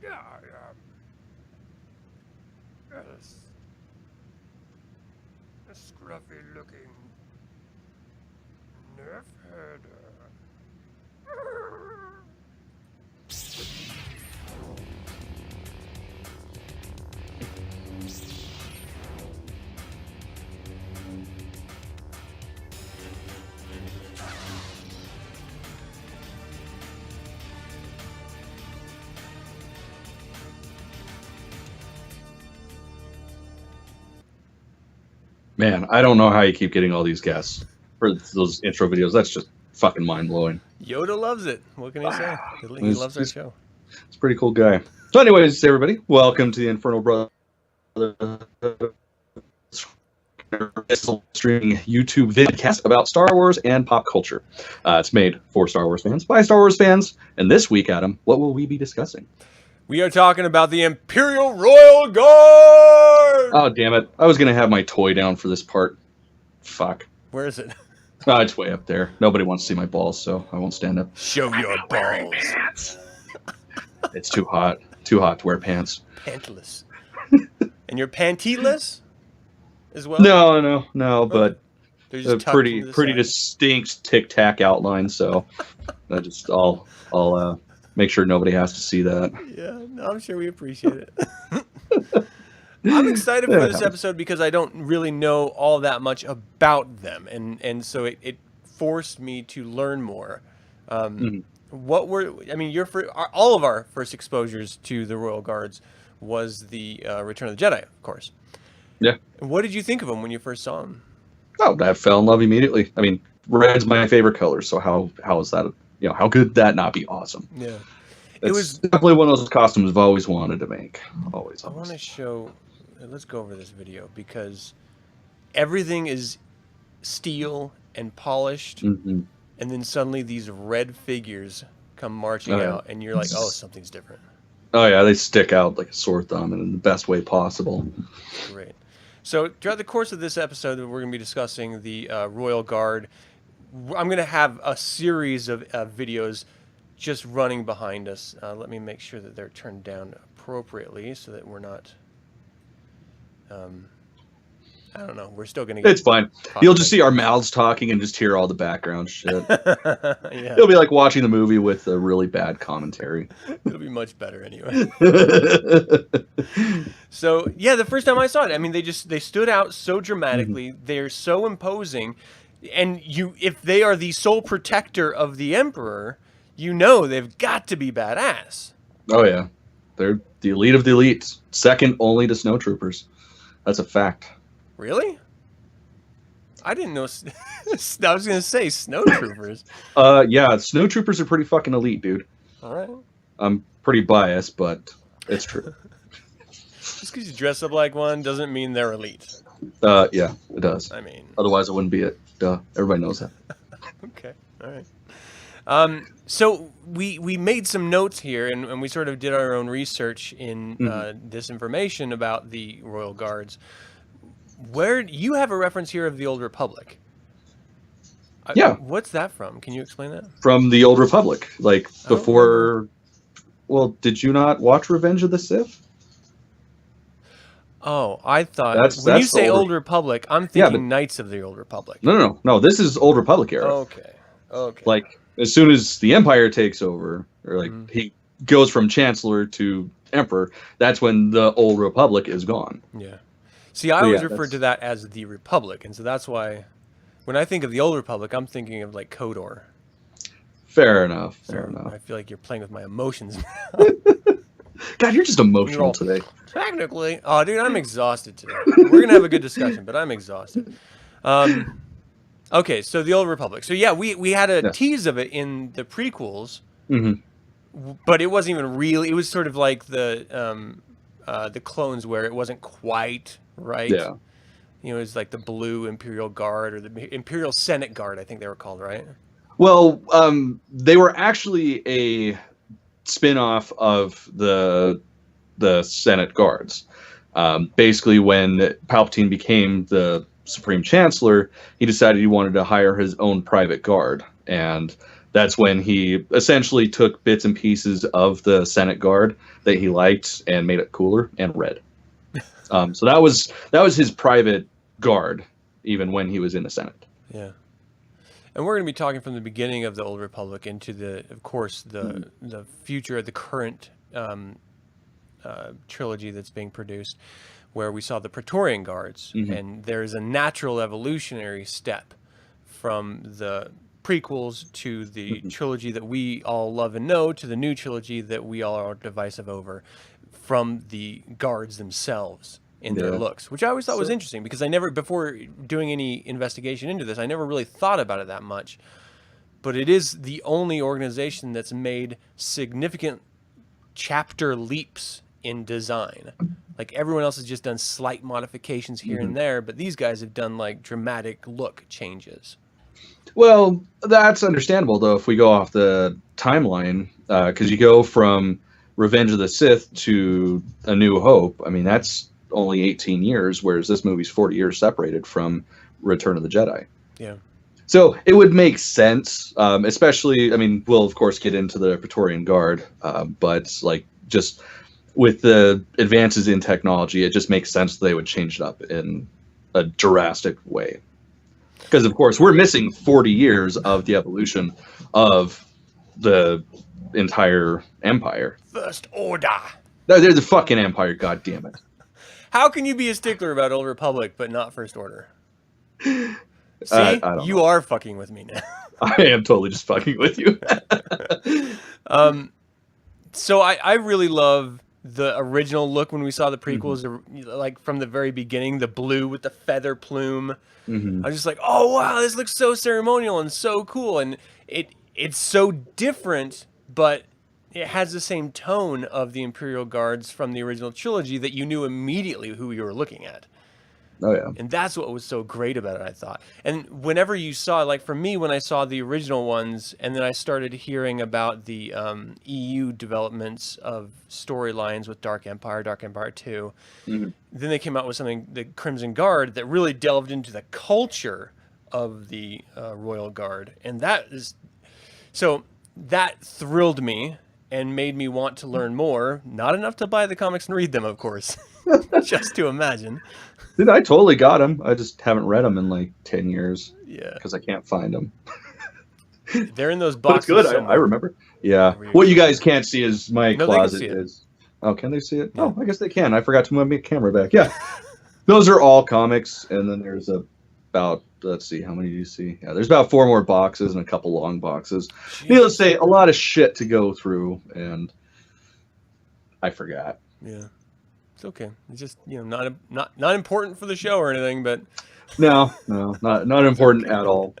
Yeah, I am. Yes. A scruffy looking Nerf Herder. Man, I don't know how you keep getting all these guests for those intro videos. That's just fucking mind-blowing. Yoda loves it. What can he say? He loves our show. It's a pretty cool guy. So anyways, everybody, welcome to the Infernal Brotherhood streaming YouTube vidcast about Star Wars and pop culture. It's made for Star Wars fans by Star Wars fans. And this week, Adam, what will we be discussing? We are talking about the Imperial Royal Guards! Oh, damn it. I was going to have my toy down for this part. Fuck. Where is it? Oh, it's way up there. Nobody wants to see my balls, so I won't stand up. Show your balls. It's too hot. Too hot to wear pants. Pantless. And you're panty-less as well? No, but a pretty distinct tic-tac outline, so I'll make sure nobody has to see that. Yeah, no, I'm sure we appreciate it. I'm excited for this episode because I don't really know all that much about them, and so it forced me to learn more. What were all of our first exposures to the Royal Guards was the Return of the Jedi, of course. Yeah. And what did you think of them when you first saw them? Oh, I fell in love immediately. I mean, red's my favorite color, so how is that? How could that not be awesome? Yeah. It was definitely one of those costumes I've always wanted to make. Always. I want to show. Let's go over this video because everything is steel and polished, and then suddenly these red figures come marching out, and you're like, oh, something's different. Oh yeah, they stick out like a sore thumb in the best way possible. Great. So throughout the course of this episode, we're going to be discussing the Royal Guard. I'm going to have a series of videos just running behind us. Let me make sure that they're turned down appropriately so that we're not... I don't know. We're still going to get... It's fine. You'll just see our mouths talking and just hear all the background shit. Yeah. It'll be like watching the movie with a really bad commentary. It'll be much better anyway. So, yeah, the first time I saw it, I mean, they stood out so dramatically. They're so imposing. And if they are the sole protector of the Emperor, they've got to be badass. Oh, yeah. They're the elite of the elites. Second only to snowtroopers. That's a fact. Really? I didn't know. I was going to say snowtroopers. Yeah, snowtroopers are pretty fucking elite, dude. All right. I'm pretty biased, but it's true. Just because you dress up like one doesn't mean they're elite. Yeah, it does. I mean... Otherwise, it wouldn't be it. Duh. Everybody knows that. Okay. All right. So we made some notes here, and we sort of did our own research in this information about the Royal Guards. Where you have a reference here of the Old Republic. Yeah. What's that from? Can you explain that? From the Old Republic, like before. Well, did you not watch Revenge of the Sith? Oh, I thought when you say Old Republic, I'm thinking Knights of the Old Republic. No. This is Old Republic era. Okay. Like as soon as the Empire takes over, or like he goes from Chancellor to Emperor, that's when the Old Republic is gone. Yeah. See, I always referred to that as the Republic, and so that's why when I think of the Old Republic, I'm thinking of like KOTOR. Fair enough. I feel like you're playing with my emotions now. God, you're just emotional today. Technically. Oh, dude, I'm exhausted today. We're going to have a good discussion, but I'm exhausted. Okay, so the Old Republic. So, yeah, we had a tease of it in the prequels, but it wasn't even real. It was sort of like the clones where it wasn't quite right. Yeah. It was like the Blue Imperial Guard or the Imperial Senate Guard, I think they were called, right? Well, they were actually a spin-off of the Senate Guards. Basically, when Palpatine became the Supreme Chancellor, he decided he wanted to hire his own private guard, and that's when he essentially took bits and pieces of the Senate Guard that he liked and made it cooler and red. So that was his private guard, even when he was in the Senate. Yeah. And we're going to be talking from the beginning of the Old Republic into of course, the future of the current trilogy that's being produced, where we saw the Praetorian Guards, and there's a natural evolutionary step from the prequels to the trilogy that we all love and know to the new trilogy that we all are divisive over, from the guards themselves in their looks, which I always thought was interesting, because I never, before doing any investigation into this, I never really thought about it that much. But it is the only organization that's made significant chapter leaps in design. Like, everyone else has just done slight modifications here and there, but these guys have done like dramatic look changes. Well, that's understandable, though, if we go off the timeline, because you go from Revenge of the Sith to A New Hope. I mean, that's only 18 years, whereas this movie's 40 years separated from Return of the Jedi. Yeah. So it would make sense, especially, I mean, we'll, of course, get into the Praetorian Guard, but, like, just with the advances in technology, it just makes sense they would change it up in a drastic way. Because, of course, we're missing 40 years of the evolution of the entire Empire. First Order. No, they're the fucking Empire, goddammit. How can you be a stickler about Old Republic but not First Order? See, I don't you know. are fucking with me now. I am totally just fucking with you. So I really love the original look when we saw the prequels, like from the very beginning, the blue with the feather plume. I was just like, oh wow, this looks so ceremonial and so cool, and it's so different, but it has the same tone of the Imperial Guards from the original trilogy that you knew immediately who you were looking at. Oh yeah. And that's what was so great about it, I thought. And whenever you saw, like for me, when I saw the original ones, and then I started hearing about the EU developments of storylines with Dark Empire 2, then they came out with something, the Crimson Guard, that really delved into the culture of the Royal Guard. And that thrilled me and made me want to learn more. Not enough to buy the comics and read them, of course, just to imagine. Dude, I totally got them. I just haven't read them in like 10 years. Yeah. Because I can't find them. They're in those But it's boxes. good. I remember. Yeah. What you guys can't see is my closet they can see it. Oh, can they see it? Yeah. Oh, I guess they can. I forgot to move my camera back. Yeah. Those are all comics. And then there's about, let's see, how many do you see? Yeah, there's about 4 more boxes and a couple long boxes. Jeez. Needless to say, a lot of shit to go through. And I forgot. Yeah. It's okay. It's just, not important for the show or anything, but No, not important at all.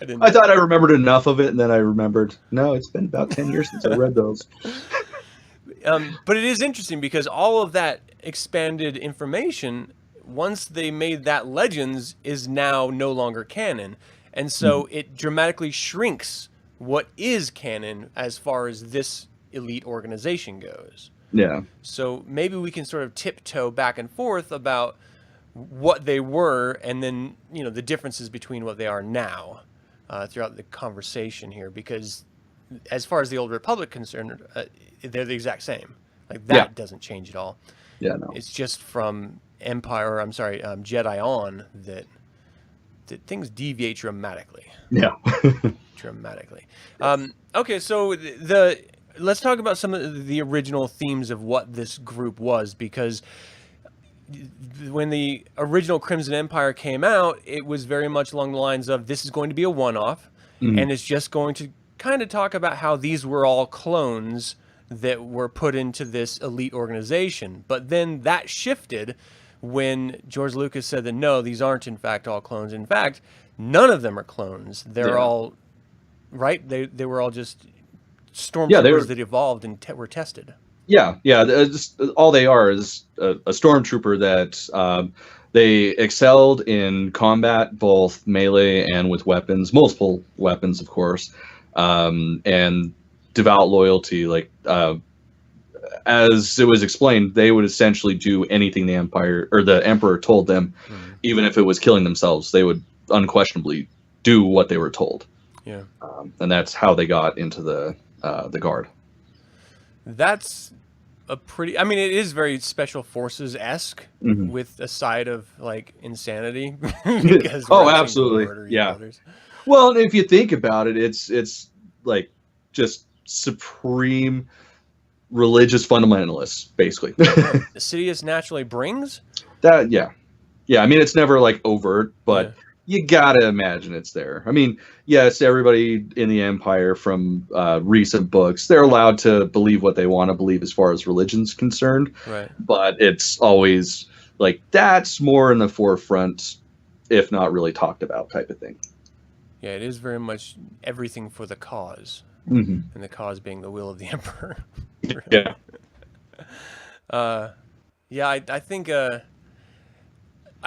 I thought I remembered enough of it, and then I remembered, no, it's been about 10 years since I read those. But it is interesting because all of that expanded information, once they made that Legends, is now no longer canon. And so it dramatically shrinks what is canon as far as this elite organization goes. Yeah. So maybe we can sort of tiptoe back and forth about what they were, and then the differences between what they are now throughout the conversation here. Because as far as the Old Republic concerned, they're the exact same. Like that doesn't change at all. Yeah, no. It's just from Jedi on that things deviate dramatically. Yeah. Dramatically. Okay, so let's talk about some of the original themes of what this group was, because when the original Crimson Empire came out, it was very much along the lines of, this is going to be a one-off, and it's just going to kind of talk about how these were all clones that were put into this elite organization. But then that shifted when George Lucas said that, no, these aren't in fact all clones. In fact, none of them are clones. They're all, right? They were all just stormtroopers that evolved and were tested. Yeah. All they are is a stormtrooper that they excelled in combat, both melee and with weapons, multiple weapons, of course, and devout loyalty. Like as it was explained, they would essentially do anything the Emperor told them, even if it was killing themselves. They would unquestionably do what they were told. Yeah. And that's how they got into the Guard. That's a pretty. I mean, it is very Special Forces-esque with a side of like insanity because Oh, we're actually absolutely. murder each Yeah. others. Well, and if you think about it, it's like just supreme religious fundamentalists, basically. The Sidious naturally brings. That, yeah. I mean, it's never like overt, but you gotta imagine it's there. I mean, yes, everybody in the Empire from recent books, they're allowed to believe what they want to believe as far as religion's concerned. Right. But it's always like that's more in the forefront, if not really talked about, type of thing. Yeah, it is very much everything for the cause, Mm-hmm. and the cause being the will of the Emperor. Yeah. I think I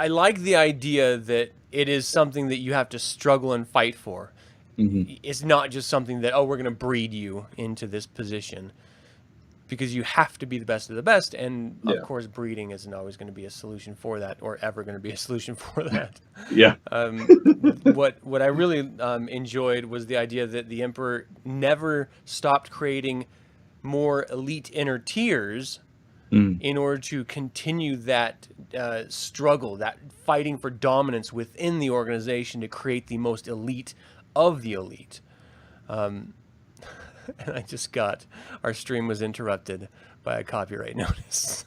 like the idea that it is something that you have to struggle and fight for. Mm-hmm. It's not just something that, we're going to breed you into this position, because you have to be the best of the best. And of course, breeding isn't always going to be a solution for that, or ever going to be a solution for that. Yeah. What I really enjoyed was the idea that the Emperor never stopped creating more elite inner tiers in order to continue that struggle, that fighting for dominance within the organization to create the most elite of the elite. And I just got, our stream was interrupted by a copyright notice.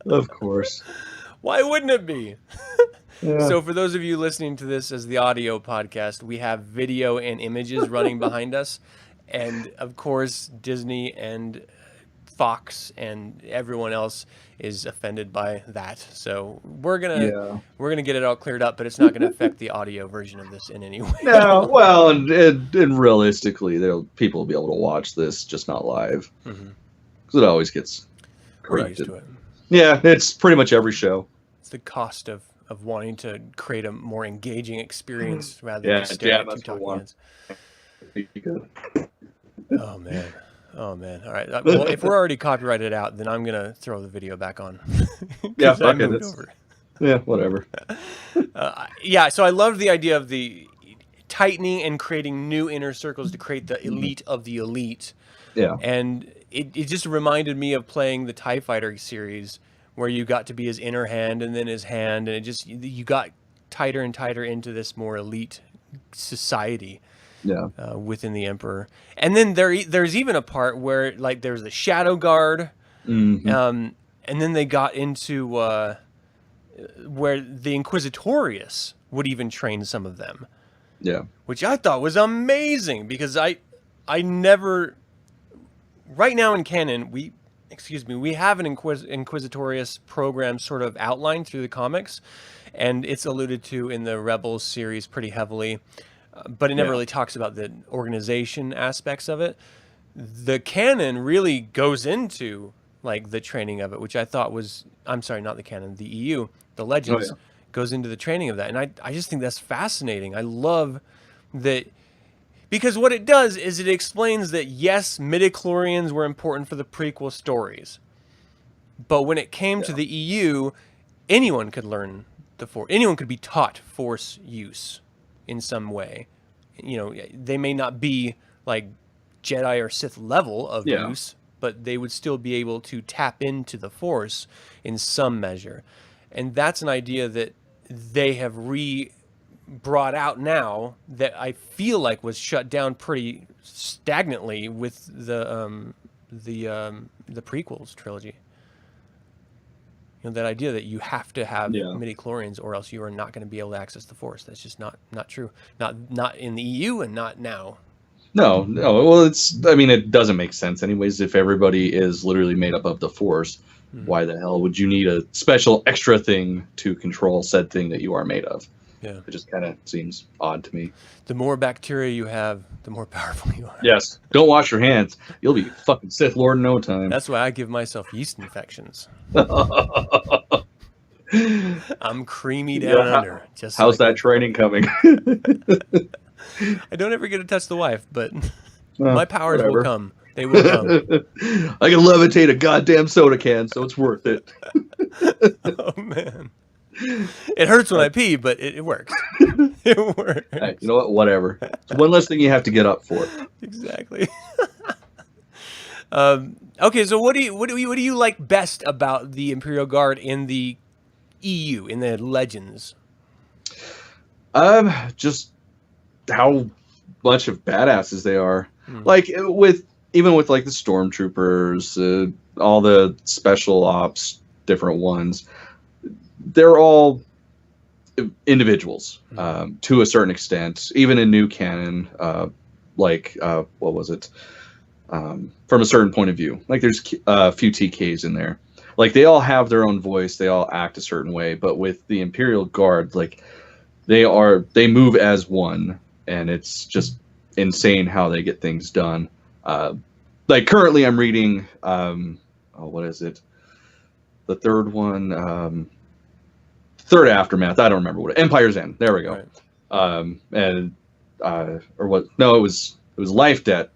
Of course. Why wouldn't it be? Yeah. So for those of you listening to this as the audio podcast, we have video and images running behind us. And of course, Disney and Fox and everyone else is offended by that. So we're gonna get it all cleared up, but it's not gonna affect the audio version of this in any way. No, well, and realistically, people will be able to watch this, just not live, because it always gets We're used corrected. to it. Yeah, it's pretty much every show. It's the cost of wanting to create a more engaging experience rather than just stare at two that's the talking one. heads. Good. Oh man. All right. Well, if we're already copyrighted out, then I'm gonna throw the video back on. Yeah, 'Cause I fuck it. moved over. Yeah, whatever. So I love the idea of the tightening and creating new inner circles to create the elite of the elite. Yeah. And it just reminded me of playing the TIE Fighter series, where you got to be his inner hand and then his hand, and you got tighter and tighter into this more elite society. Yeah. Within the Emperor. And then there's even a part where like there's the Shadow Guard, and then they got into where the Inquisitorius would even train some of them. Yeah. Which I thought was amazing, because I never, right now in canon, we have an Inquisitorius program sort of outlined through the comics, and it's alluded to in the Rebels series pretty heavily. But it never really talks about the organization aspects of it. The canon really goes into like the training of it, which I thought was, I'm sorry, not the canon, the EU, the Legends goes into the training of that. And I just think that's fascinating. I love that, because what it does is it explains that yes, midichlorians were important for the prequel stories, but when it came to the EU, anyone could learn the Force. Anyone could be taught Force use in some way. You know, they may not be like Jedi or Sith level of use, but they would still be able to tap into the Force in some measure. And that's an idea that they have brought out now that I feel like was shut down pretty stagnantly with the prequels trilogy. You know, that idea that you have to have midichlorians or else you are not going to be able to access the Force. That's just not true. Not in the EU and not now. No. Well, it doesn't make sense anyways. If everybody is literally made up of the Force, why the hell would you need a special extra thing to control said thing that you are made of? Yeah. It just kind of seems odd to me. The more bacteria you have, the more powerful you are. Yes. Don't wash your hands. You'll be fucking Sith Lord in no time. That's why I give myself yeast infections. I'm creamy down under. Just how's that training coming? I don't ever get to touch the wife, but my powers will come. They will come. I can levitate a goddamn soda can, so it's worth it. Oh, man. It hurts when I pee, but it works. It works. Hey, you know what? Whatever. It's one less thing you have to get up for. Exactly. Okay, so what do you like best about the Imperial Guard in the EU, in the Legends? Just how much of badasses they are. Like even with like the stormtroopers, all the special ops, different ones, they're all individuals to a certain extent. Even in new canon, what was it? From a certain point of view, like there's a few TKs in there. Like they all have their own voice, they all act a certain way. But with the Imperial Guard, like they move as one, and it's just insane how they get things done. Like currently, I'm reading what is it? The third one, third aftermath. I don't remember what Empire's End. There we go. Right. Or what? No, it was Life Debt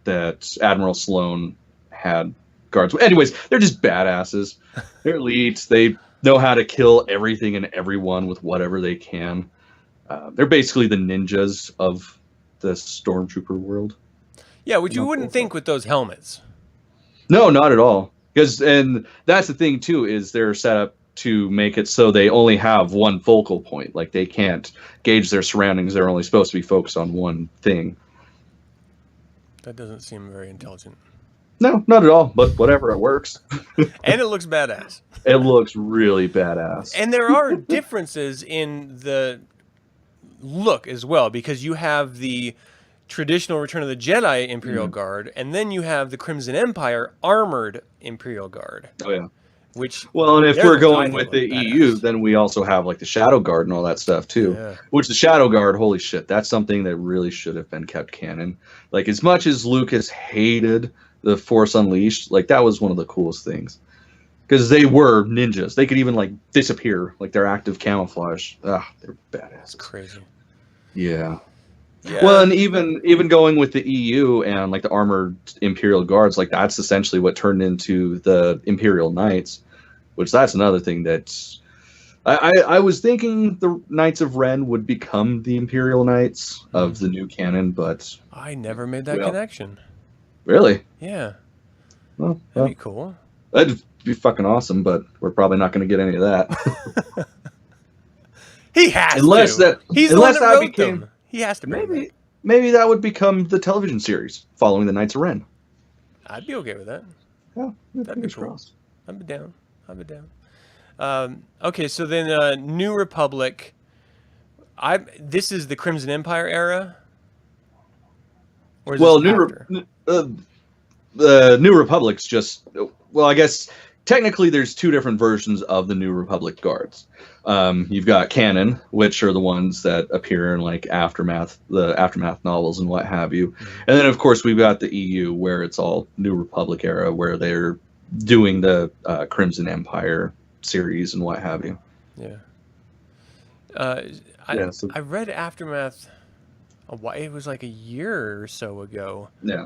that Admiral Sloan had guards. Anyways, they're just badasses. They're elites. They know how to kill everything and everyone with whatever they can. They're basically the ninjas of the stormtrooper world. Yeah, which you wouldn't think with those helmets. No, not at all. And that's the thing too, is they're set up to make it so they only have one focal point. Like they can't gauge their surroundings. They're only supposed to be focused on one thing. That doesn't seem very intelligent. No, not at all. But whatever, it works. And it looks badass. It looks really badass. And there are differences in the look as well, because you have the traditional Return of the Jedi Imperial Guard, and then you have the Crimson Empire armored Imperial Guard. Oh yeah. Which, well, and if we're going with the EU, then we also have like the Shadow Guard and all that stuff too. Yeah. Which the Shadow Guard, holy shit, that's something that really should have been kept canon. Like as much as Lucas hated the Force Unleashed, like that was one of the coolest things. Because they were ninjas. They could even like disappear, like their active camouflage. Ah, they're badass. That's crazy. Yeah. Yeah. Well, and even going with the EU and like the armored Imperial Guards, like that's essentially what turned into the Imperial Knights, which that's another thing that's I was thinking the Knights of Ren would become the Imperial Knights of the new canon, but I never made that connection. Really? Yeah. Well, that'd be cool. That'd be fucking awesome, but we're probably not going to get any of that. He has unless to. That He's unless the one that wrote became them. He has to. Maybe that would become the television series following the Knights of Ren. I'd be okay with that. Yeah, that'd be cool. Crossed. I'd be down. Okay, so then New Republic. This is the Crimson Empire era. Or is the New Republic's just I guess technically there's two different versions of the New Republic Guards. You've got canon, which are the ones that appear in like the Aftermath novels and what have you. And then of course we've got the EU, where it's all New Republic era, where they're doing the Crimson Empire series and what have you. Yeah. I read Aftermath. It was like a year or so ago. Yeah.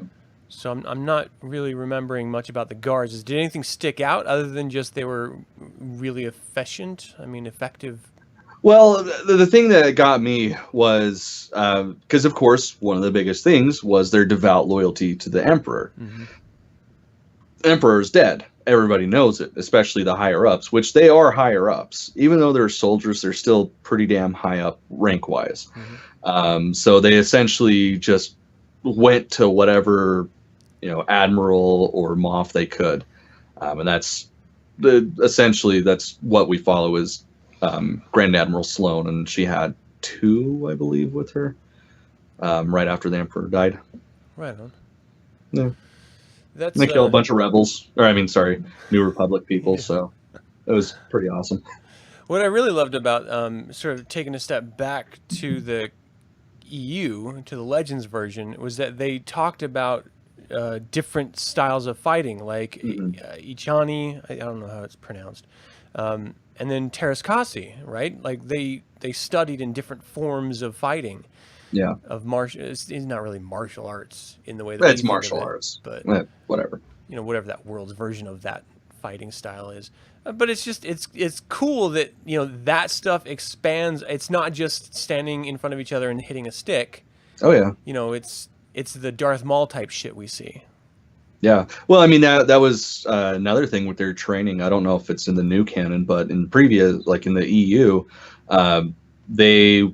So I'm not really remembering much about the guards. Did anything stick out other than just they were really efficient? I mean, effective. Well, the thing that got me was because, of course, one of the biggest things was their devout loyalty to the Emperor. Mm-hmm. The Emperor's dead. Everybody knows it, especially the higher-ups, which they are higher-ups. Even though they're soldiers, they're still pretty damn high up rank-wise. Mm-hmm. So they essentially just went to whatever admiral or Moff they could, and that's essentially that's what we follow is Grand Admiral Sloan, and she had 2, I believe, with her right after the Emperor died. Right on. Yeah, they killed a bunch of rebels, New Republic people. Yeah. So it was pretty awesome. What I really loved about sort of taking a step back to the EU, to the Legends version, was that they talked about different styles of fighting, like Ichani, I don't know how it's pronounced, and then Terraskasi, right? Like they studied in different forms of fighting. Yeah. Of it's not really martial arts in the way that it's martial arts, but whatever. Whatever that world's version of that fighting style is. But it's just it's cool that that stuff expands. It's not just standing in front of each other and hitting a stick. Oh yeah. It's the Darth Maul type shit we see. Yeah. Well, I mean that was another thing with their training. I don't know if it's in the new canon, but in previous, like in the EU, they,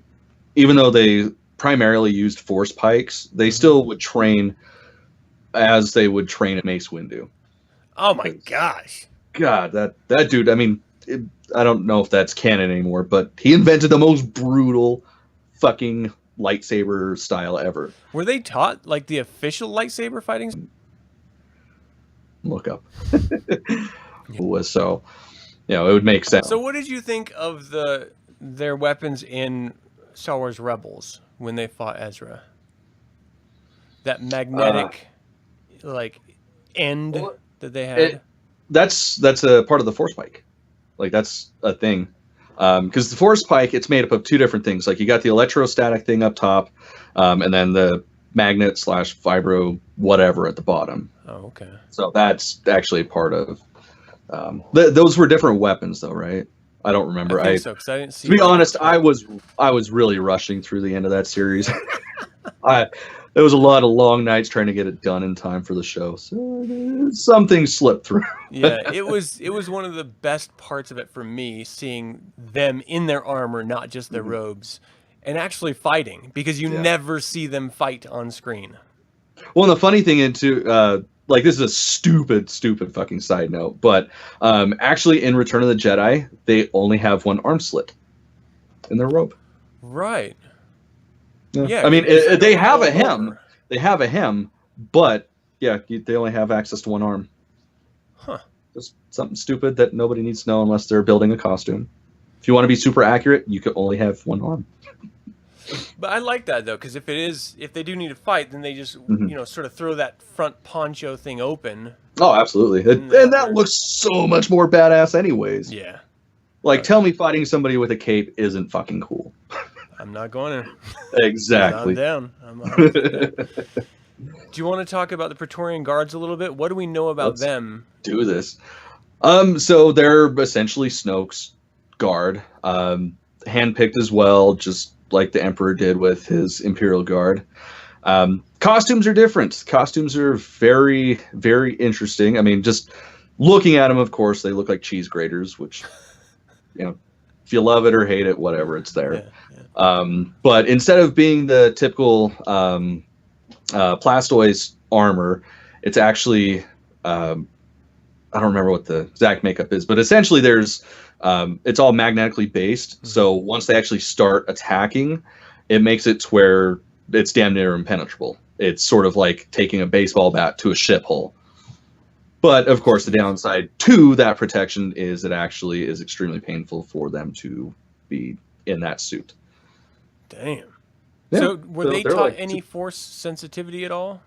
even though they primarily used force pikes, they still would train as they would train at Mace Windu. Oh my gosh. God, that dude, I mean, I don't know if that's canon anymore, but he invented the most brutal fucking lightsaber style ever. Were they taught like the official lightsaber fighting? Look up. So, it would make sense. So what did you think of their weapons in Star Wars Rebels when they fought Ezra? That magnetic end that they had? That's a part of the force pike. Like that's a thing. Because the force pike, it's made up of two different things. Like you got the electrostatic thing up top, and then the magnet / vibro whatever at the bottom. Oh, okay. So that's actually part of. Those were different weapons, though, right? I don't remember. I think so, 'cause I didn't see. To be honest, I was really rushing through the end of that series. There was a lot of long nights trying to get it done in time for the show, so some things slipped through. Yeah, it was one of the best parts of it for me, seeing them in their armor, not just their robes, and actually fighting, because you never see them fight on screen. Well, and the funny thing, like this is a stupid fucking side note, but actually in Return of the Jedi, they only have one arm slit in their robe. Right. Yeah, I mean, they have a hem. They have a hem, but yeah, they only have access to one arm. Huh. Just something stupid that nobody needs to know unless they're building a costume. If you want to be super accurate, you could only have one arm. But I like that though, because if they do need to fight, then they just sort of throw that front poncho thing open. Oh, absolutely, and that looks so much more badass, anyways. Yeah. Like, tell me, fighting somebody with a cape isn't fucking cool. I'm not going to. Exactly. I'm down. I'm down. Do you want to talk about the Praetorian Guards a little bit? What do we know about them? Do this. So they're essentially Snoke's guard, handpicked as well, just like the Emperor did with his Imperial Guard. Costumes are different. Costumes are very, very interesting. I mean, just looking at them, of course, they look like cheese graters, which, if you love it or hate it, whatever, it's there. Yeah. But instead of being the typical Plastoise armor, it's actually, I don't remember what the exact makeup is, but essentially there's, it's all magnetically based. Mm-hmm. So once they actually start attacking, it makes it to where it's damn near impenetrable. It's sort of like taking a baseball bat to a ship hull. But of course, the downside to that protection is it actually is extremely painful for them to be in that suit. Damn. Yeah. So were they taught any force sensitivity at all?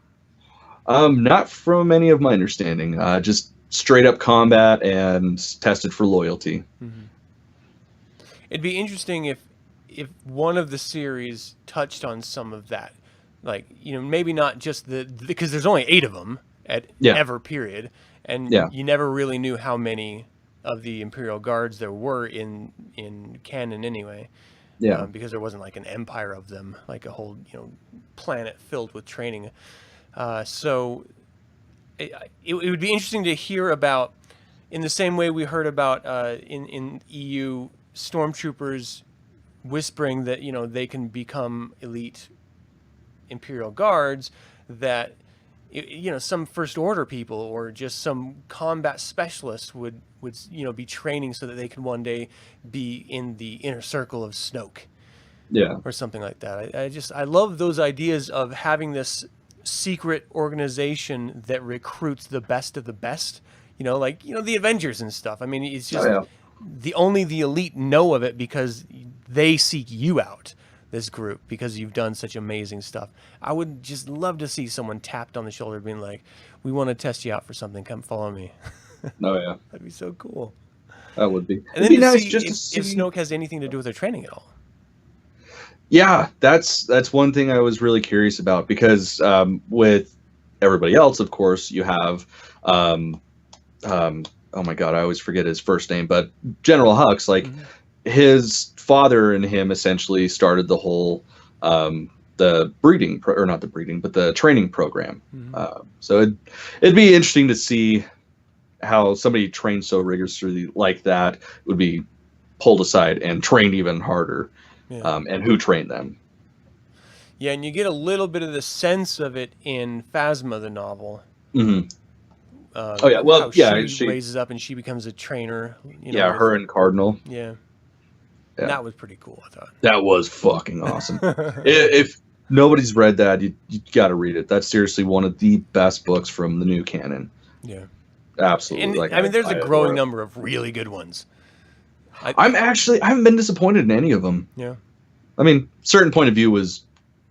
Not from any of my understanding. Just straight up combat and tested for loyalty. Mm-hmm. It'd be interesting if one of the series touched on some of that, like maybe not just because there's only 8 of them at ever period, and you never really knew how many of the Imperial Guards there were in canon anyway. Yeah, because there wasn't like an empire of them, like a whole planet filled with training. So it would be interesting to hear about, in the same way we heard about in EU stormtroopers whispering that they can become elite Imperial Guards, that some First Order people or just some combat specialists would be training so that they can one day be in the inner circle of Snoke, or something like that. I love those ideas of having this secret organization that recruits the best of the best. Like the Avengers and stuff. I mean, it's just only the elite know of it because they seek you out, this group, because you've done such amazing stuff. I would just love to see someone tapped on the shoulder being like, we want to test you out for something, come follow me. Oh yeah, that'd be so cool. That would be. And then nice just to see if Snoke has anything to do with their training at all. Yeah, that's one thing I was really curious about, because with everybody else, of course, you have oh oh my god, I always forget his first name, but General Hux, like Mhm. his father and him essentially started the whole the breeding or not the breeding, but the training program. Mhm. So it'd be interesting to see how somebody trained so rigorously like that would be pulled aside and trained even harder, Yeah. and who trained them. Yeah, and you get a little bit of the sense of it in Phasma, the novel. Hmm. Oh yeah, well How yeah, she raises up and she becomes a trainer. You know, yeah, with, her and Cardinal. yeah. Yeah, That was pretty cool, I thought. that was fucking awesome. If nobody's read that, you got to read it. That's seriously one of the best books from the new canon. Yeah. Absolutely. And Like I mean, there's a adore growing it. number of really good ones. I haven't been disappointed in any of them. Yeah. I mean, certain point of view was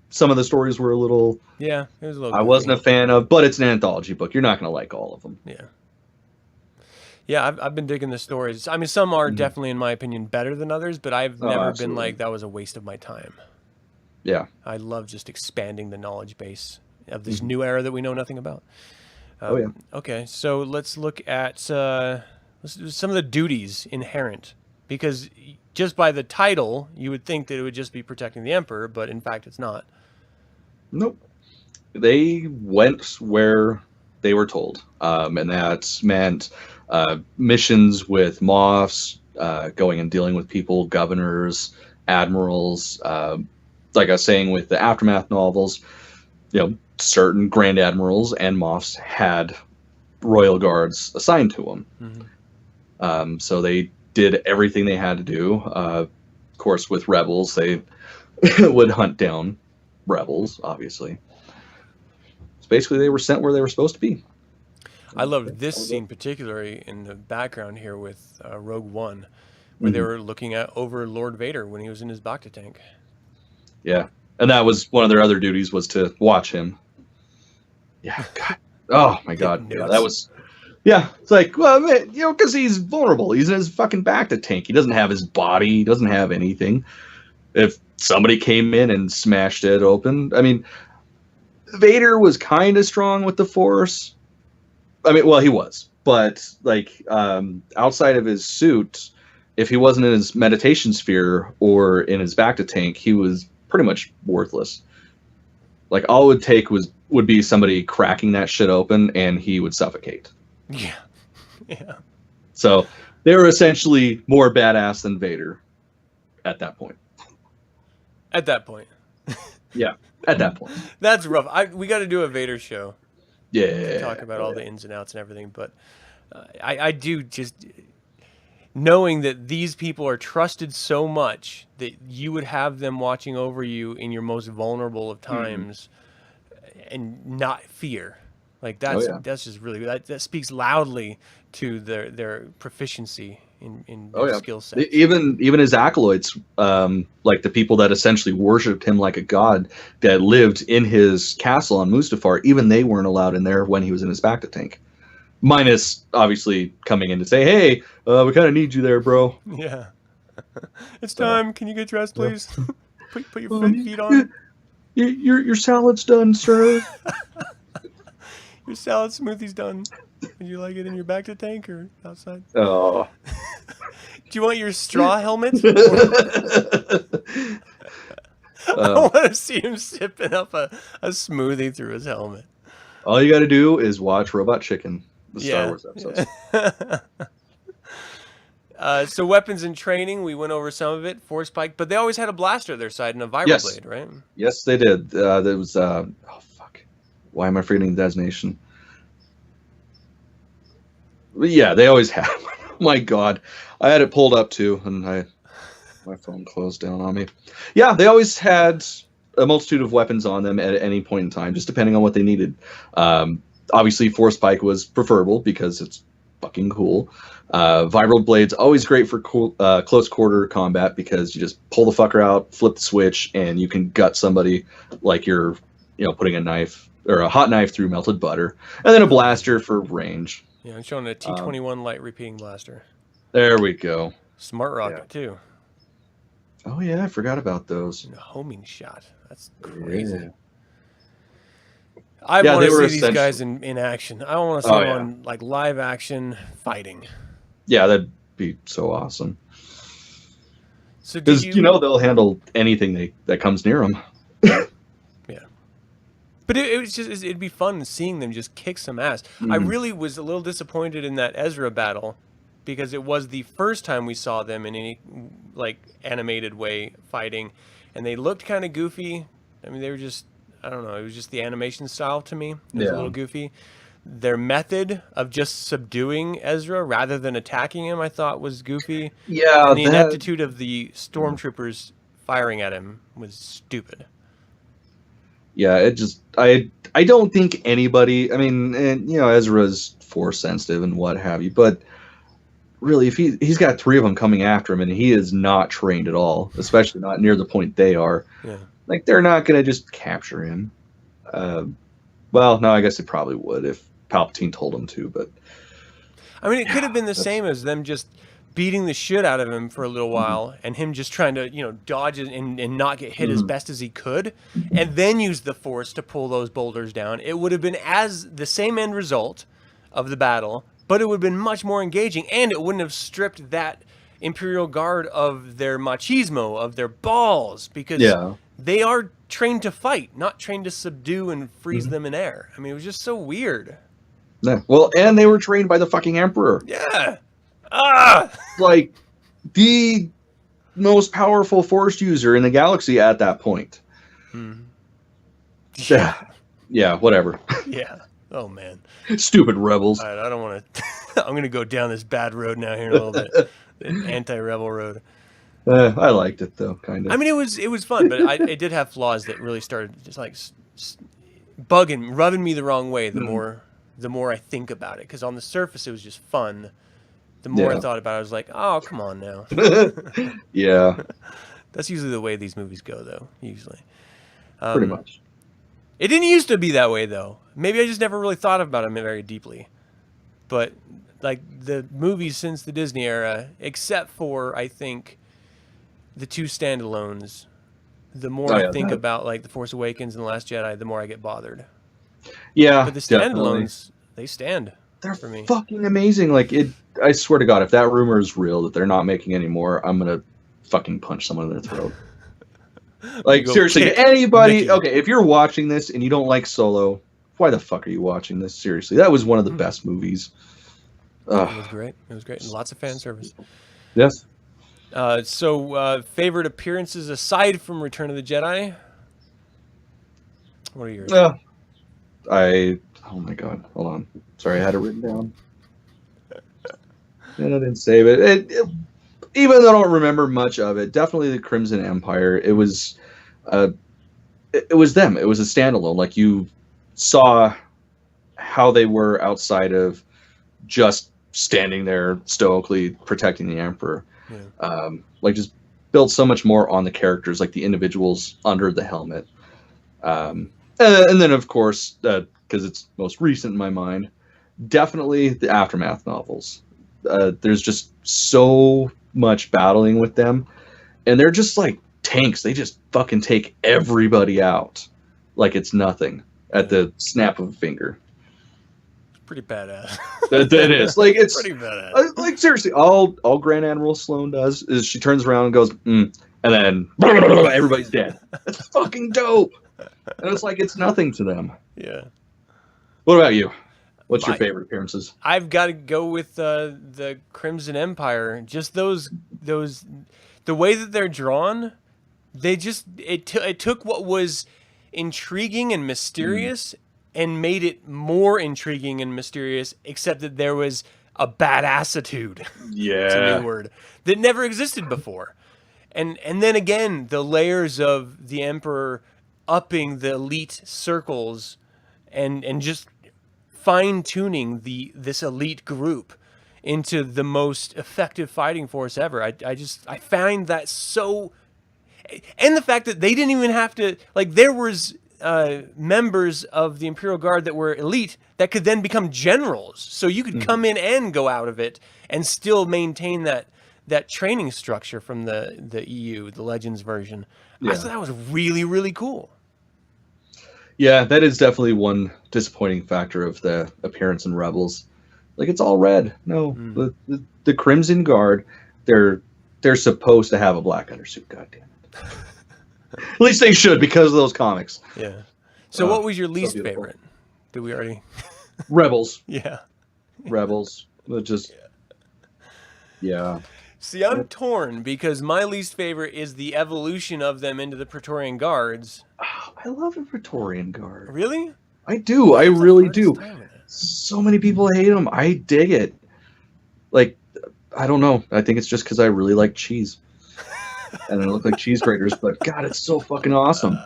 some of the stories were a little Yeah, it was a little I goofy. wasn't a fan of, but it's an anthology book. You're not going to like all of them. Yeah. Yeah, I've been digging the stories. I mean, some are Mhm. definitely, in my opinion, better than others, but I've Oh, never been absolutely. like, that was a waste of my time. Yeah. I love just expanding the knowledge base of this Mhm. new era that we know nothing about. Oh, yeah. Okay, so let's look at some of the duties inherent, because just by the title, you would think that it would just be protecting the Emperor, but in fact, it's not. Nope. They went where they were told, and that meant missions with moths, going and dealing with people, governors, admirals. Like I was saying with the Aftermath novels, certain grand admirals and moths had royal guards assigned to them. Mm-hmm. So they did everything they had to do. Of course, with rebels, they would hunt down rebels, obviously. So basically, they were sent where they were supposed to be. I loved this scene particularly in the background here with Rogue One, where they were looking at over Lord Vader when he was in his Bacta tank. Yeah, and that was one of their other duties, was to watch him. Yeah, God. Oh my God. Yeah, that was. Yeah, it's like, well, man, because he's vulnerable. He's in his fucking Bacta tank. He doesn't have his body. He doesn't have anything. If somebody came in and smashed it open, I mean, Vader was kind of strong with the Force. I mean, well, he was, but like outside of his suit, if he wasn't in his meditation sphere or in his Bacta tank, he was pretty much worthless. Like all it would take would be somebody cracking that shit open, and he would suffocate. Yeah, yeah. So they were essentially more badass than Vader at that point. At that point. Yeah, at that point. That's rough. We got to do a Vader show. Yeah. Talk about all the ins and outs and everything, but I do just knowing that these people are trusted so much that you would have them watching over you in your most vulnerable of times and not fear. Like that's just really that speaks loudly to their proficiency in their skill sets. Even his acolytes, like the people that essentially worshipped him like a god, that lived in his castle on Mustafar, even they weren't allowed in there when he was in his Bacta tank. Minus obviously coming in to say, "Hey, we kind of need you there, bro." Yeah, it's time. Can you get dressed, please? put your feet on. Your salad's done, sir. Your salad smoothie's done. Would you like it in your Bacta tank or outside? Oh. Do you want your straw helmet? I want to see him sipping up a smoothie through his helmet. All you got to do is watch Robot Chicken, the Star Wars episodes. So weapons and training, we went over some of it. Force pike, but they always had a blaster at their side and a vibroblade, right? Yes, they did. There was oh fuck, why am I forgetting the designation? But yeah, they always had. Oh my God, I had it pulled up too, and my phone closed down on me. Yeah, they always had a multitude of weapons on them at any point in time, just depending on what they needed. Obviously, Force Pike was preferable because it's fucking cool. Vibral Blade's always great for close quarter combat because you just pull the fucker out, flip the switch, and you can gut somebody like you're, putting a knife or a hot knife through melted butter. And then a blaster for range. Yeah, I'm showing a T-21 light repeating blaster. There we go. Smart rocket too. Oh yeah, I forgot about those. And a homing shot. That's crazy. I Yeah, want they to were see these guys in action. I want to see them on like live action fighting. Yeah, that'd be so awesome. So did Because you? you know they'll handle anything that comes near them. Yeah. But it was just it'd be fun seeing them just kick some ass. I really was a little disappointed in that Ezra battle because it was the first time we saw them in any like animated way fighting, and they looked kind of goofy. I mean, they were just I don't know. It was just the animation style to me. It was a little goofy. Their method of just subduing Ezra rather than attacking him, I thought, was goofy. Yeah, And the ineptitude of the stormtroopers firing at him was stupid. Yeah, it just I don't think anybody. I mean, and you know, Ezra's force sensitive and what have you, but really, if he's got 3 of them coming after him, and he is not trained at all, especially not near the point they are. Yeah. Like they're not gonna just capture him. Well, no, I guess they probably would if Palpatine told them to, but I mean, it could have been the same as them just beating the shit out of him for a little while and him just trying to, dodge it and not get hit as best as he could and then use the force to pull those boulders down. It would have been as the same end result of the battle, but it would have been much more engaging and it wouldn't have stripped that Imperial Guard of their machismo, of their balls, because they are trained to fight, not trained to subdue and freeze them in air. I mean, it was just so weird. Yeah. Well, and they were trained by the fucking Emperor. Yeah. Like the most powerful force user in the galaxy at that point. Yeah, whatever. Yeah. Oh, man. Stupid rebels. All right, I don't want to... I'm going to go down this bad road now here in a little bit. The anti-rebel road. I liked it, though, kind of. I mean, it was fun, but it did have flaws that really started just like rubbing me the wrong way the more I think about it. Because on the surface, it was just fun. The more I thought about it, I was like, oh, come on now. Yeah. That's usually the way these movies go, though, usually. Pretty much. It didn't used to be that way, though. Maybe I just never really thought about them very deeply. But, like, the movies since the Disney era, except for, I think, the 2 standalones, the more I think about, like, The Force Awakens and The Last Jedi, the more I get bothered. Yeah, but the standalones, they stand. They're for me. Fucking amazing. Like, I swear to God, if that rumor is real that they're not making any more, I'm gonna fucking punch someone in their throat. Like, seriously, anybody... Mickey. Okay, if you're watching this and you don't like Solo, why the fuck are you watching this? Seriously, that was one of the best movies. It was great. It was great. And lots of fan service. Yes. So, favorite appearances aside from Return of the Jedi? What are yours? Oh my God, hold on. Sorry, I had it written down. And I didn't save it. Even though I don't remember much of it, definitely the Crimson Empire. It was them. It was a standalone. Like, you saw how they were outside of just standing there stoically protecting the Emperor. Yeah. Like, just built so much more on the characters, like the individuals under the helmet. And then, of course, because it's most recent in my mind, definitely the Aftermath novels. There's just so much battling with them, and they're just like tanks. They just fucking take everybody out like it's nothing at the snap of a finger. Pretty badass. That is. Like, it's pretty badass. Like, seriously, all Grand Admiral Sloane does is she turns around and goes, and then everybody's dead. That's fucking dope. And it's like, it's nothing to them. Yeah. What about you? What's your favorite appearances? I've got to go with the Crimson Empire. Just those, the way that they're drawn, it took what was intriguing and mysterious and made it more intriguing and mysterious, except that there was a badassitude. Yeah. It's a new word that never existed before. And then again, the layers of the Emperor upping the elite circles and just fine-tuning this elite group into the most effective fighting force ever. I find that so... And the fact that they didn't even have to... Like, there was members of the Imperial Guard that were elite that could then become generals. So you could come in and go out of it and still maintain that training structure from the EU, the Legends version. Yeah. I thought that was really, really cool. Yeah, that is definitely one disappointing factor of the appearance in Rebels. Like, it's all red. No, the Crimson Guard, they're supposed to have a black undersuit. God damn it. At least they should, because of those comics. Yeah. So what was your So least beautiful. favorite? Did we already? Rebels. Yeah. Rebels. Just, yeah. See, I'm torn because my least favorite is the evolution of them into the Praetorian Guards. Oh, I love the Praetorian Guard. Really? I do. I have the really hardest do. time with it. So many people hate them. I dig it. Like, I don't know. I think it's just because I really like cheese. And I look like cheese graters, but God, it's so fucking awesome.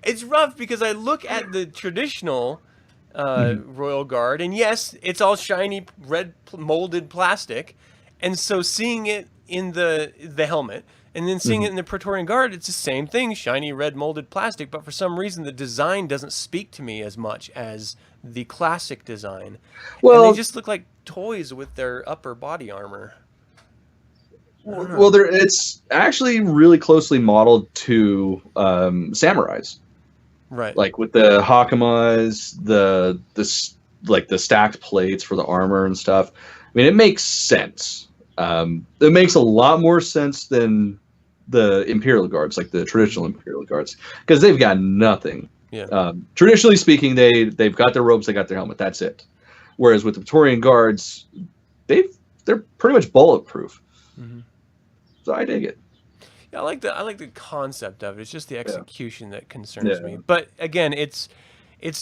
It's rough because I look at the traditional Royal Guard, and yes, it's all shiny red molded plastic, and so seeing it in the helmet, and then seeing it in the Praetorian Guard, it's the same thing, shiny red molded plastic, but for some reason the design doesn't speak to me as much as the classic design. Well, and they just look like toys with their upper body armor. well, it's actually really closely modeled to samurais. Right. Like with the hakamas, the stacked plates for the armor and stuff. I mean, it makes sense. It makes a lot more sense than the Imperial Guards, like the traditional Imperial Guards, because they've got nothing. Yeah. Traditionally speaking, they've got their robes, they got their helmet. That's it. Whereas with the Praetorian Guards, they're pretty much bulletproof. So I dig it. Yeah, I like the concept of it. It's just the execution that concerns me. But again, it's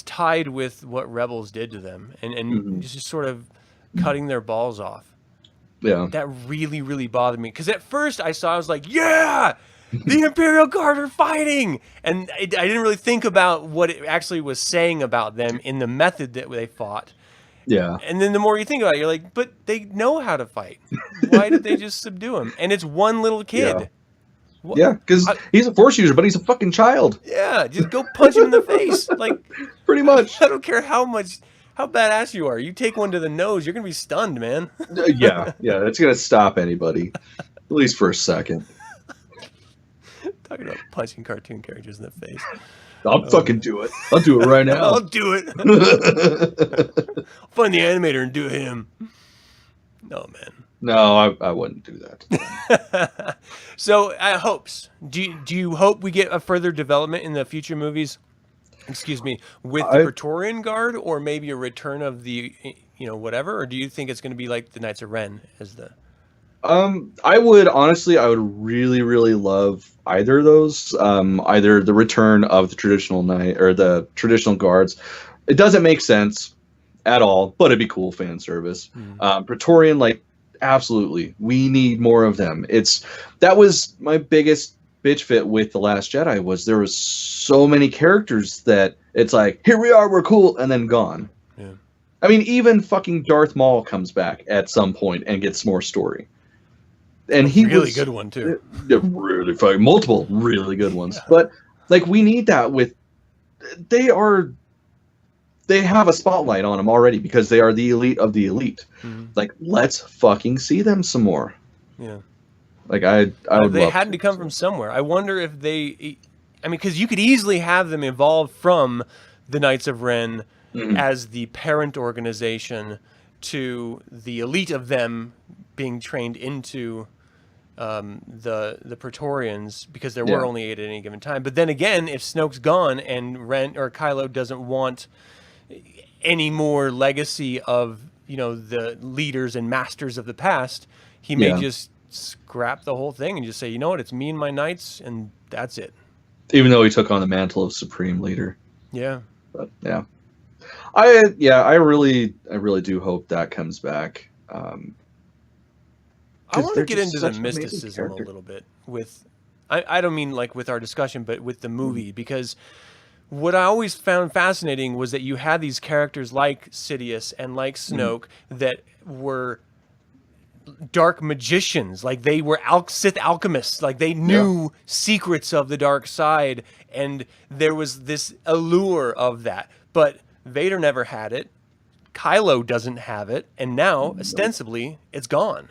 tied with what Rebels did to them, and just sort of cutting their balls off. Yeah. That really, really bothered me. Because at first I was like, yeah, the Imperial Guard are fighting! And I didn't really think about what it actually was saying about them in the method that they fought. Yeah. And then the more you think about it, you're like, but they know how to fight. Why did they just subdue him? And it's one little kid. Yeah, because he's a Force user, but he's a fucking child. Yeah, just go punch him in the face. Like, pretty much. I don't care how badass you are. You take one to the nose, you're gonna be stunned, man. Yeah, that's gonna stop anybody, at least for a second. Talking about punching cartoon characters in the face. I'll fucking do it. I'll do it right now. I'll do it. Find the animator and do him. No, man. No, I wouldn't do that. So, hopes. Do you hope we get a further development in the future movies? Excuse me, with the Praetorian Guard, or maybe a return of the, whatever? Or do you think it's going to be like the Knights of Ren as the? I would really, really love either of those. Either the return of the traditional knight or the traditional guards. It doesn't make sense at all, but it'd be cool fan service. Praetorian, like, absolutely, we need more of them. That was my biggest bitch fit with The Last Jedi, was there was so many characters that it's like, here we are, we're cool, and then gone. Yeah. I mean, even fucking Darth Maul comes back at some point and gets more story. And he really was good one too. Really fucking multiple really good ones. Yeah. But like, we need that with they have a spotlight on them already because they are the elite of the elite. Like, let's fucking see them some more. Yeah. Like, I would they had to come from somewhere. I wonder if because you could easily have them evolve from the Knights of Ren as the parent organization to the elite of them being trained into the Praetorians, because there were only 8 at any given time. But then again, if Snoke's gone and Ren or Kylo doesn't want any more legacy of the leaders and masters of the past, he may just scrap the whole thing and just say, you know what, it's me and my knights, and that's it. Even though he took on the mantle of supreme leader. Yeah. But I really do hope that comes back. I want to get into the mysticism a little bit with, I don't mean like with our discussion, but with the movie, because what I always found fascinating was that you had these characters like Sidious and like Snoke that were dark magicians, like they were Sith alchemists, like they knew secrets of the dark side, and there was this allure of that. But Vader never had it, Kylo doesn't have it, and now ostensibly it's gone.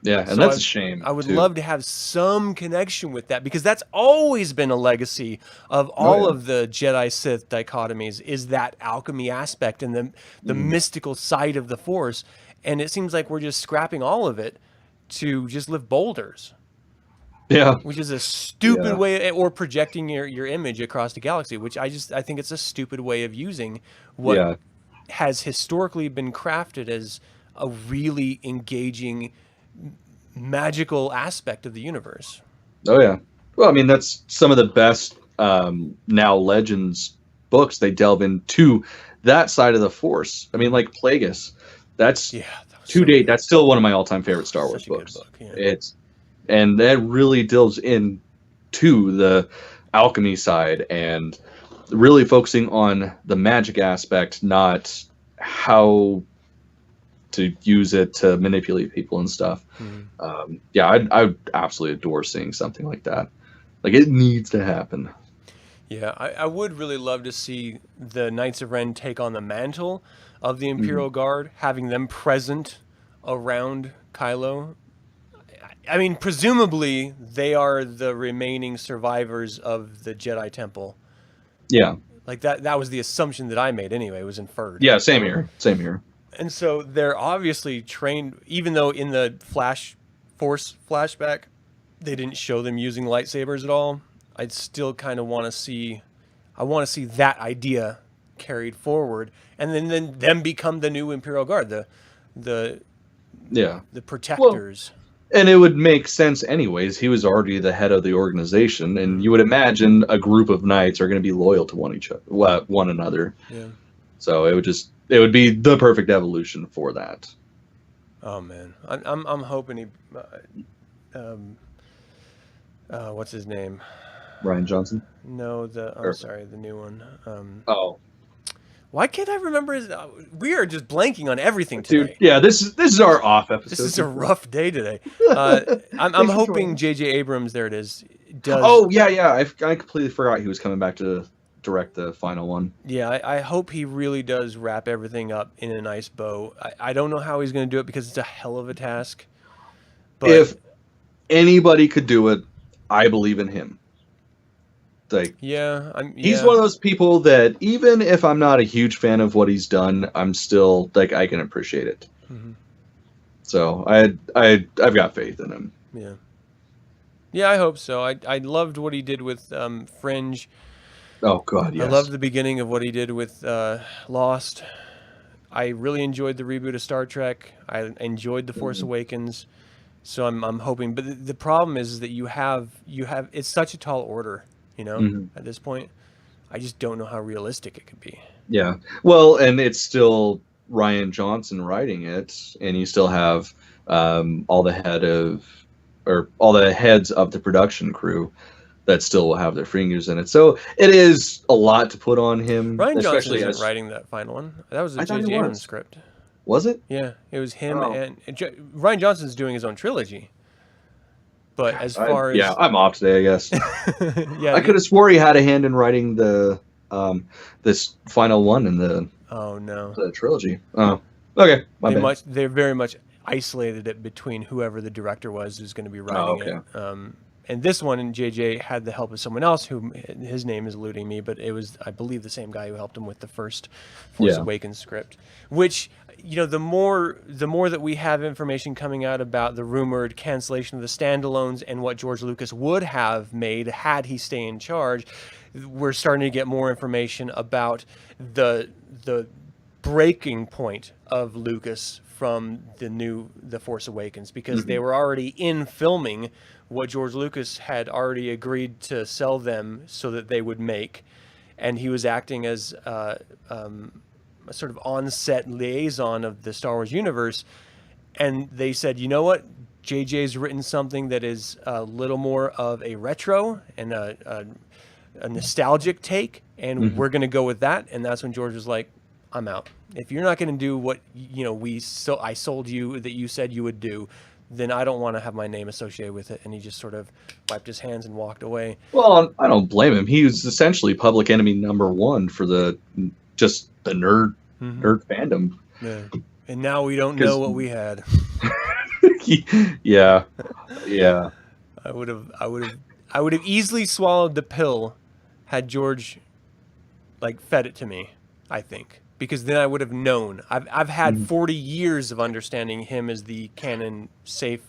Yeah, and So that's a shame. I would too. love to have some connection with that, because that's always been a legacy of Oh, all yeah. of the Jedi Sith dichotomies, is that alchemy aspect and the mystical side of the Force. And it seems like we're just scrapping all of it to just lift boulders, Yeah. which is a stupid Yeah. way, or projecting your image across the galaxy, which I think it's a stupid way of using what Yeah. has historically been crafted as a really engaging magical aspect of the universe. Oh yeah. Well, I mean, that's some of the best now Legends books. They delve into that side of the Force. I mean, like Plagueis. That's Yeah, that was to so date. good. That's still one of my all-time favorite Star Wars Such a good books. book, yeah. And that really delves into the alchemy side and really focusing on the magic aspect, not how to use it to manipulate people and stuff. Yeah, I would absolutely adore seeing something like that. Like, it needs to happen. Yeah, I would really love to see the Knights of Ren take on the mantle of the Imperial Guard, having them present around Kylo. I mean, presumably they are the remaining survivors of the Jedi Temple. Yeah. Like that was the assumption that I made anyway, it was inferred. Yeah, same here. Same here. And so they're obviously trained, even though in the Force flashback, they didn't show them using lightsabers at all. I'd still kind of want to see that idea carried forward, and then them become the new Imperial Guard, the protectors. Well, and it would make sense anyways. He was already the head of the organization, and you would imagine a group of knights are going to be loyal to one another. Yeah. So it would be the perfect evolution for that. Oh man, I'm hoping he. What's his name? Rian Johnson? No, I'm sorry, the new one. Oh, Why can't I remember his? We are just blanking on everything today. dude. Yeah, this is our off episode. This is a rough day today. I'm hoping J.J. Abrams, there it is, does. Oh yeah. I completely forgot he was coming back to direct the final one. Yeah, I hope he really does wrap everything up in a nice bow. I don't know how he's going to do it, because it's a hell of a task. But If anybody could do it, I believe in him. Like, he's one of those people that even if I'm not a huge fan of what he's done, I'm still like, I can appreciate it. So I've got faith in him. Yeah, I hope so. I loved what he did with Fringe. Oh God, yes. I loved the beginning of what he did with Lost. I really enjoyed the reboot of Star Trek. I enjoyed The Force Awakens. So I'm hoping, but the problem is that you have it's such a tall order, at this point. I just don't know how realistic it could be. Yeah. Well, and it's still Rian Johnson writing it, and you still have all the heads of the production crew that still will have their fingers in it. So it is a lot to put on him. Rian Johnson isn't writing that final one. That was a J.J. Abrams script. Was it? Yeah, it was him, and Rian Johnson's doing his own trilogy. But as far as I'm off today, I guess. Yeah, I could have swore he had a hand in writing the this final one in the the trilogy. Oh, okay. They very much isolated it between whoever the director was who's going to be writing it. And this one, and JJ had the help of someone else who his name is eluding me, but it was, I believe, the same guy who helped him with the first Force Awakens script. Which, the more that we have information coming out about the rumored cancellation of the standalones and what George Lucas would have made had he stayed in charge, we're starting to get more information about the breaking point of Lucas from the Force Awakens, because they were already in filming what George Lucas had already agreed to sell them so that they would make, and he was acting as a sort of on-set liaison of the Star Wars universe. And they said, you know what, JJ's written something that is a little more of a retro and a nostalgic take, and we're going to go with that. And that's when George was like, I'm out. If you're not going to do what I sold you that you said you would do, then I don't want to have my name associated with it. And he just sort of wiped his hands and walked away. Well, I don't blame him. He was essentially public enemy #1 for the nerd fandom. Yeah. And now we don't know what we had. Yeah. I would have easily swallowed the pill had George like fed it to me, I think, because then I would have known. I've had 40 years of understanding him as the canon safe,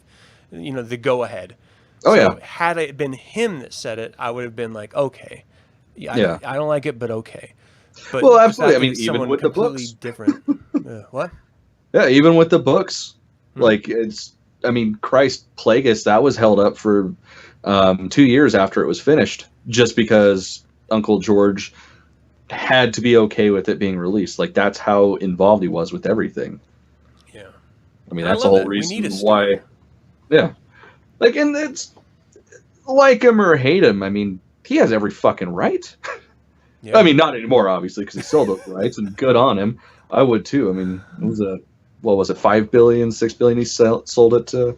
the go ahead. Oh, So yeah. had it been him that said it, I would have been like, okay, yeah, I don't like it, but okay. But Well, the absolutely. fact I that mean, it's even someone with the completely books. different. What? Yeah, even with the books, like Christ, Plagueis, that was held up for 2 years after it was finished, just because Uncle George had to be okay with it being released. Like, that's how involved he was with everything. Yeah. I mean, I that's the love whole that. We need reason a steward. why. Yeah. Like, and it's like him or hate him. I mean, he has every fucking right. Yeah. I mean, not anymore, obviously, because he sold those rights, and good on him. I would too. I mean, it was what was it, $5 billion, $6 billion he sold it to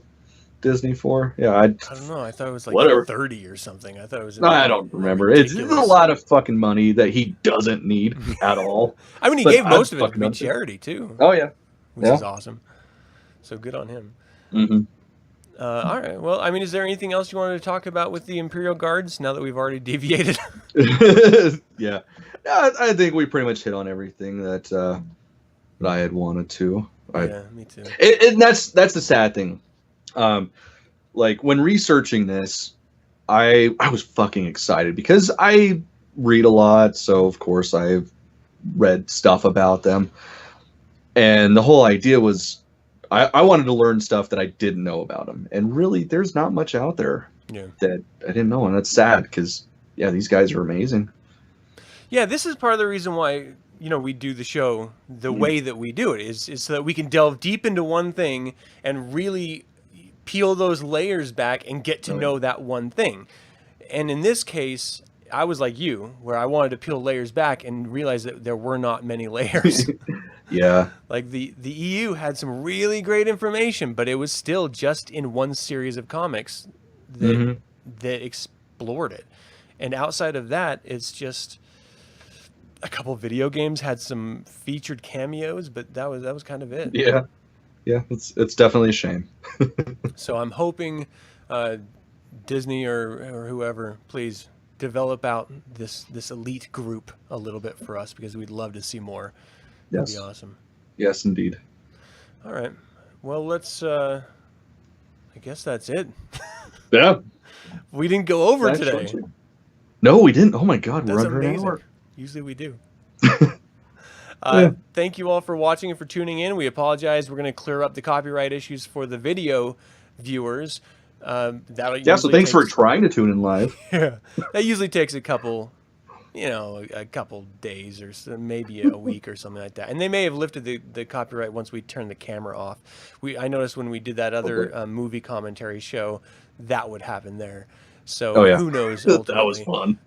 Disney for? Yeah, I don't know. I thought it was like Whatever. 30 or something. I thought it was. I don't remember. It's a lot of fucking money that he doesn't need at all. I mean, he But gave most of it to fucking be up to it. charity too, Oh yeah. which Yeah. is awesome. So good on him. Mm-hmm. All right. Well, I mean, is there anything else you wanted to talk about with the Imperial Guards now that we've already deviated? Yeah. I think we pretty much hit on everything that I had wanted to. Yeah, me too. And that's the sad thing. Like, when researching this, I was fucking excited because I read a lot, so of course I've read stuff about them. And the whole idea was I wanted to learn stuff that I didn't know about them. And really, there's not much out there that I didn't know. And that's sad because, yeah, these guys are amazing. Yeah, this is part of the reason why, we do the show the way that we do it is so that we can delve deep into one thing and really peel those layers back and get to know that one thing. And in this case, I was like you, where I wanted to peel layers back and realize that there were not many layers. Yeah. Like the EU had some really great information, but it was still just in one series of comics that explored it. And outside of that, it's just a couple video games had some featured cameos, but that was kind of it. Yeah. Yeah, it's definitely a shame. So I'm hoping Disney or whoever, please develop out this elite group a little bit for us because we'd love to see more. That'd be awesome. Yes, indeed. All right. Well, let's. I guess that's it. Yeah. We didn't go over today. No, we didn't. Oh my God, That's we're under amazing. an hour. Usually we do. Thank you all for watching and for tuning in. We apologize. We're going to clear up the copyright issues for the video viewers. So thanks for trying to tune in live. Yeah, that usually takes a couple days or so, maybe a week or something like that. And they may have lifted the copyright once we turn the camera off. I noticed when we did that other movie commentary show, that would happen there. So who knows? That was fun.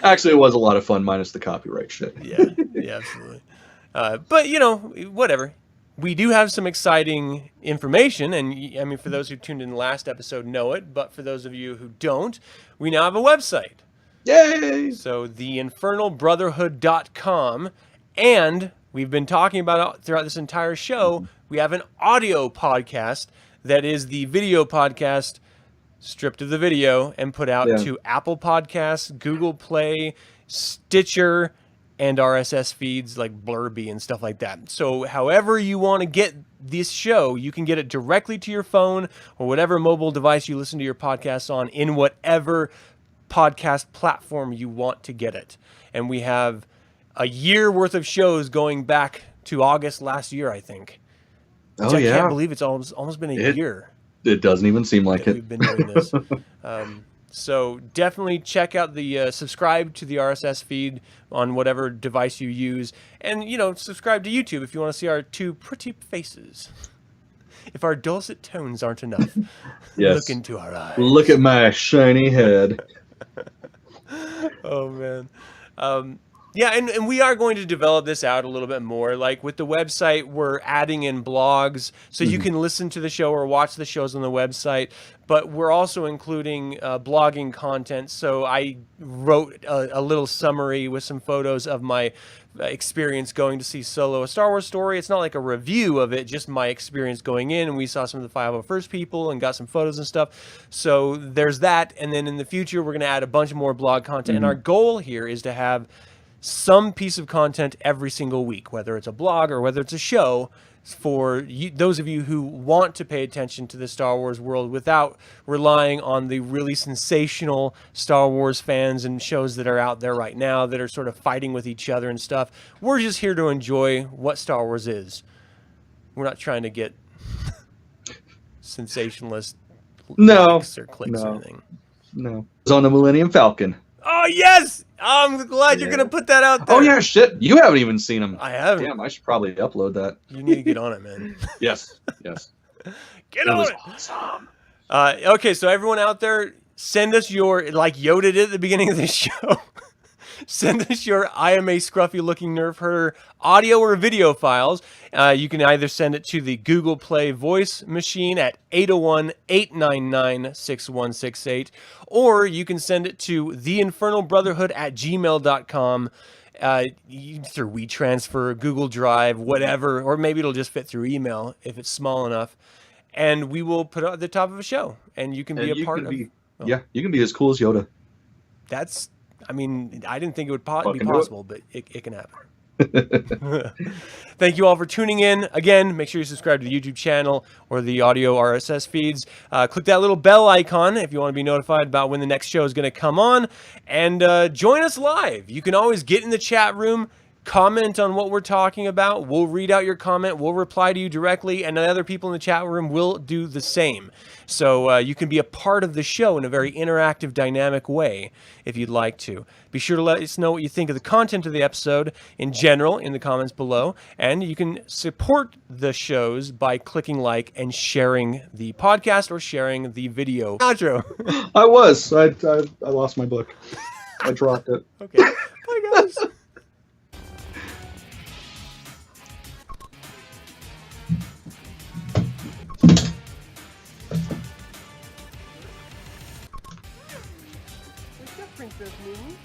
Actually, it was a lot of fun, minus the copyright shit. Yeah, absolutely. But whatever. We do have some exciting information, and I mean, for those who tuned in last episode know it, but for those of you who don't, we now have a website. Yay! So theinfernalbrotherhood.com, and we've been talking about it throughout this entire show. We have an audio podcast that is the video podcast stripped of the video and put out to Apple Podcasts, Google Play, Stitcher, and RSS feeds like Blurby and stuff like that. So however you want to get this show, you can get it directly to your phone or whatever mobile device you listen to your podcasts on in whatever podcast platform you want to get it. And we have a year worth of shows going back to August last year, I think. Which I can't believe it's almost been a year. It doesn't even seem like it. We've been doing this. So definitely check out the subscribe to the RSS feed on whatever device you use. And, subscribe to YouTube if you want to see our two pretty faces. If our dulcet tones aren't enough, look into our eyes. Look at my shiny head. Oh, man. Yeah, and we are going to develop this out a little bit more. Like with the website, we're adding in blogs so you can listen to the show or watch the shows on the website. But we're also including blogging content. So I wrote a little summary with some photos of my experience going to see Solo: A Star Wars Story. It's not like a review of it, just my experience going in, and we saw some of the 501st people and got some photos and stuff. So there's that, and then in the future we're going to add a bunch more blog content. And our goal here is to have some piece of content every single week, whether it's a blog or whether it's a show, for you, those of you who want to pay attention to the Star Wars world without relying on the really sensational Star Wars fans and shows that are out there right now that are sort of fighting with each other and stuff. We're just here to enjoy what Star Wars is. We're not trying to get sensationalist likes or clicks or anything. No. It's on the Millennium Falcon. Oh, yes! I'm glad you're going to put that out there. Oh, yeah, shit. You haven't even seen them. I haven't. Damn, I should probably upload that. You need to get on it, man. Yes. Get on it. Awesome. Okay, so everyone out there, send us your, like Yoda did at the beginning of this show, send us your I am a scruffy looking Nerf herder audio or video files. You can either send it to the Google Play voice machine at 801-899-6168, or you can send it to theinfernalbrotherhood at gmail.com. Through WeTransfer, Google Drive, whatever, or maybe it'll just fit through email if it's small enough. And we will put it at the top of a show, and you can be a part of it. Yeah, you can be as cool as Yoda. That's, I mean, I didn't think it would be possible, but it can happen. Thank you all for tuning in. Again, make sure you subscribe to the YouTube channel or the audio RSS feeds. Click that little bell icon if you want to be notified about when the next show is going to come on. And join us live. You can always get in the chat room, comment on what we're talking about. We'll read out your comment. We'll reply to you directly, and the other people in the chat room will do the same. So you can be a part of the show in a very interactive, dynamic way if you'd like to. Be sure to let us know what you think of the content of the episode in general in the comments below. And you can support the shows by clicking like and sharing the podcast or sharing the video. Outro. I was. I lost my book. I dropped it. Okay. Bye, guys. Princess Mimi.